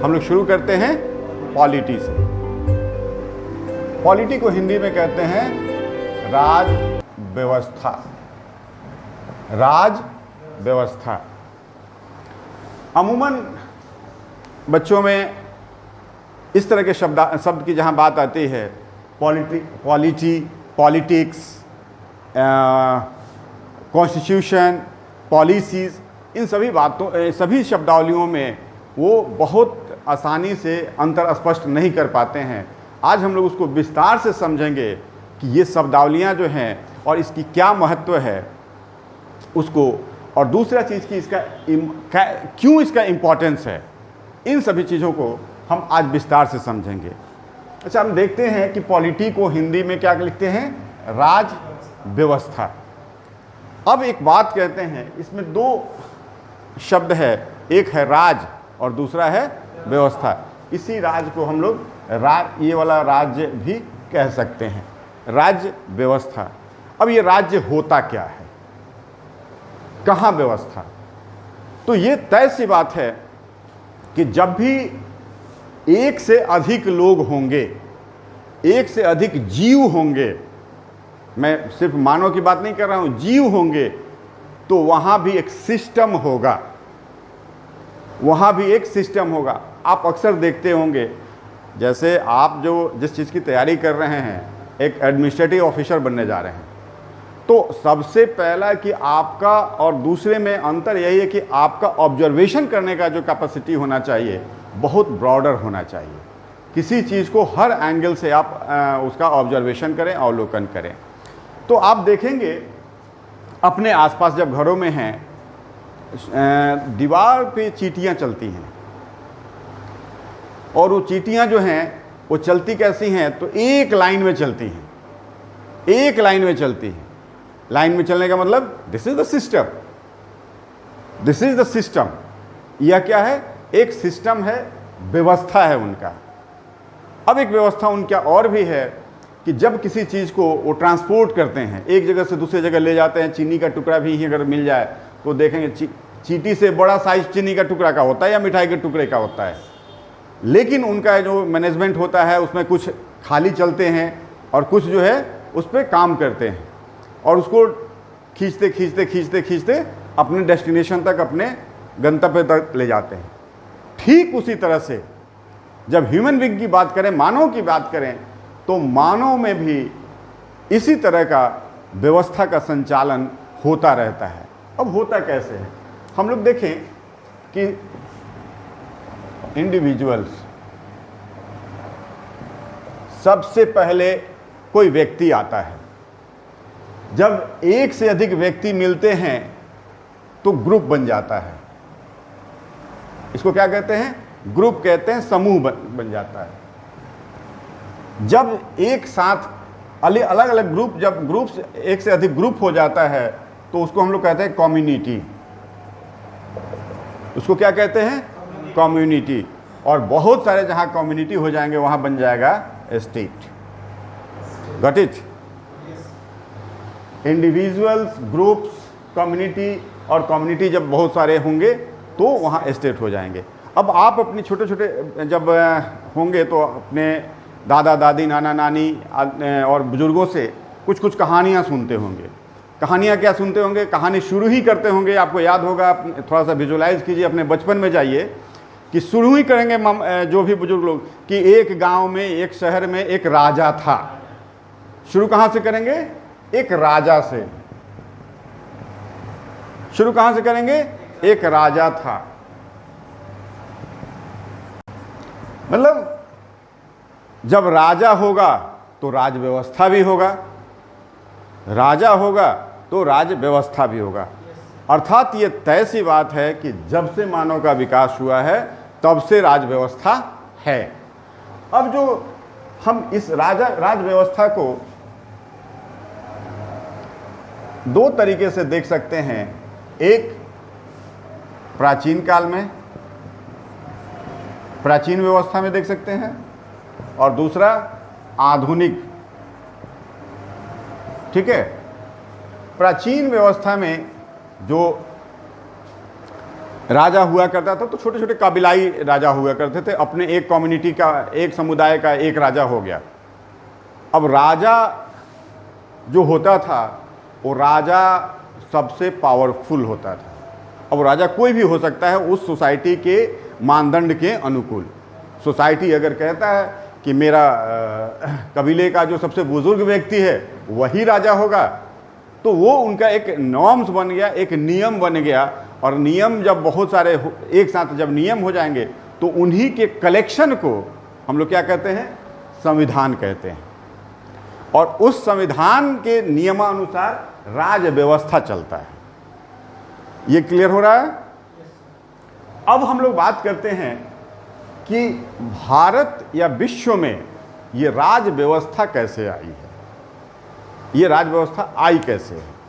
हम लोग शुरू करते हैं पॉलिटी से। पॉलिटी को हिंदी में कहते हैं राज व्यवस्था। राज व्यवस्था अमूमन बच्चों में इस तरह के शब्द की जहाँ बात आती है, पॉलिटिक्स, कॉन्स्टिट्यूशन, पॉलिसीज़, इन सभी शब्दावलियों में वो बहुत आसानी से अंतर स्पष्ट नहीं कर पाते हैं। आज हम लोग उसको विस्तार से समझेंगे कि ये शब्दावलियाँ जो हैं और इसकी क्या महत्व है उसको, और दूसरा चीज़ की क्यों इसका इम्पोर्टेंस है, इन सभी चीज़ों को हम आज विस्तार से समझेंगे। अच्छा, हम देखते हैं कि पॉलिटी को हिंदी में क्या लिखते हैं? राज व्यवस्था। अब एक बात कहते हैं, इसमें दो शब्द है, एक है राज और दूसरा है व्यवस्था। इसी राज को हम लोग ये वाला राज्य भी कह सकते हैं, राज्य व्यवस्था। अब ये राज्य होता क्या है, कहाँ व्यवस्था? तो ये तय सी बात है कि जब भी एक से अधिक लोग होंगे, एक से अधिक जीव होंगे, मैं सिर्फ मानव की बात नहीं कर रहा हूं, जीव होंगे, तो वहां भी एक सिस्टम होगा, वहां भी एक सिस्टम होगा। आप अक्सर देखते होंगे, जैसे आप जिस चीज़ की तैयारी कर रहे हैं, एक एडमिनिस्ट्रेटिव ऑफिसर बनने जा रहे हैं, तो सबसे पहला कि आपका और दूसरे में अंतर यही है कि आपका ऑब्जर्वेशन करने का जो कैपेसिटी होना चाहिए बहुत ब्रॉडर होना चाहिए। किसी चीज़ को हर एंगल से आप उसका ऑब्जर्वेशन करें, अवलोकन करें। तो आप देखेंगे अपने आसपास जब घरों में हैं, दीवार पे चींटियाँ चलती हैं, और वो चींटियाँ जो हैं वो चलती कैसी हैं? तो एक लाइन में चलती हैं, एक लाइन में चलती हैं। लाइन में चलने का मतलब this is the system, this is the system. यह क्या है? एक सिस्टम है, व्यवस्था है उनका। अब एक व्यवस्था उनका और भी है कि जब किसी चीज़ को वो ट्रांसपोर्ट करते हैं, एक जगह से दूसरी जगह ले जाते हैं, चीनी का टुकड़ा भी अगर मिल जाए तो देखेंगे चींटी से बड़ा साइज चीनी का टुकड़ा का होता है या मिठाई के टुकड़े का होता है, लेकिन उनका जो मैनेजमेंट होता है उसमें कुछ खाली चलते हैं और कुछ जो है उस पर काम करते हैं, और उसको खींचते खींचते खींचते खींचते अपने डेस्टिनेशन तक, अपने गंतव्य तक ले जाते हैं। ठीक उसी तरह से जब ह्यूमन बीइंग की बात करें, मानव की बात करें, तो मानव में भी इसी तरह का व्यवस्था का संचालन होता रहता है। अब होता कैसे है? हम लोग देखें कि इंडिविजुअल्स, सबसे पहले कोई व्यक्ति आता है। जब एक से अधिक व्यक्ति मिलते हैं तो ग्रुप बन जाता है। इसको क्या कहते हैं? ग्रुप कहते हैं, समूह बन जाता है। जब एक साथ अलग अलग ग्रुप, जब ग्रुप्स एक से अधिक ग्रुप हो जाता है तो उसको हम लोग कहते हैं कम्युनिटी। उसको क्या कहते हैं? कम्युनिटी। और बहुत सारे जहां कम्युनिटी हो जाएंगे वहां बन जाएगा state. Got it? Individuals, groups, community, और कम्युनिटी जब बहुत सारे होंगे तो वहाँ स्टेट हो जाएंगे। अब आप अपनी छोटे छोटे जब होंगे तो अपने दादा दादी, नाना नानी और बुजुर्गों से कुछ कुछ कहानियाँ सुनते होंगे। कहानियाँ क्या सुनते होंगे? कहानी शुरू ही करते होंगे, आपको याद होगा, आप थोड़ा सा विजुलाइज कीजिए, अपने बचपन में जाइए, कि शुरू ही करेंगे जो भी बुजुर्ग लोग कि एक गांव में, एक शहर में एक राजा था। शुरू कहाँ से करेंगे? एक राजा से। शुरू कहाँ से करेंगे? एक राजा था। मतलब जब राजा होगा तो राज व्यवस्था भी होगा, राजा होगा तो राज व्यवस्था भी होगा। अर्थात ये तय सी बात है कि जब से मानव का विकास हुआ है तब से राज व्यवस्था है। अब जो हम इस राज व्यवस्था को दो तरीके से देख सकते हैं। एक प्राचीन काल में, प्राचीन व्यवस्था में देख सकते हैं, और दूसरा आधुनिक। ठीक है? प्राचीन व्यवस्था में जो राजा हुआ करता था तो छोटे छोटे कबीलाई राजा हुआ करते थे, अपने एक कम्युनिटी का, एक समुदाय का एक राजा हो गया। अब राजा जो होता था वो राजा सबसे पावरफुल होता था। अब राजा कोई भी हो सकता है उस सोसाइटी के मानदंड के अनुकूल। सोसाइटी अगर कहता है कि मेरा कबीले का जो सबसे बुजुर्ग व्यक्ति है वही राजा होगा, तो वो उनका एक नॉर्म्स बन गया, एक नियम बन गया। और नियम जब बहुत सारे एक साथ जब नियम हो जाएंगे तो उन्हीं के कलेक्शन को हम लोग क्या कहते हैं, संविधान कहते हैं। और उस संविधान के नियमानुसार राज व्यवस्था चलता है। ये क्लियर हो रहा है? अब हम लोग बात करते हैं कि भारत या विश्व में ये राज व्यवस्था कैसे आई है, ये राज व्यवस्था आई कैसे है।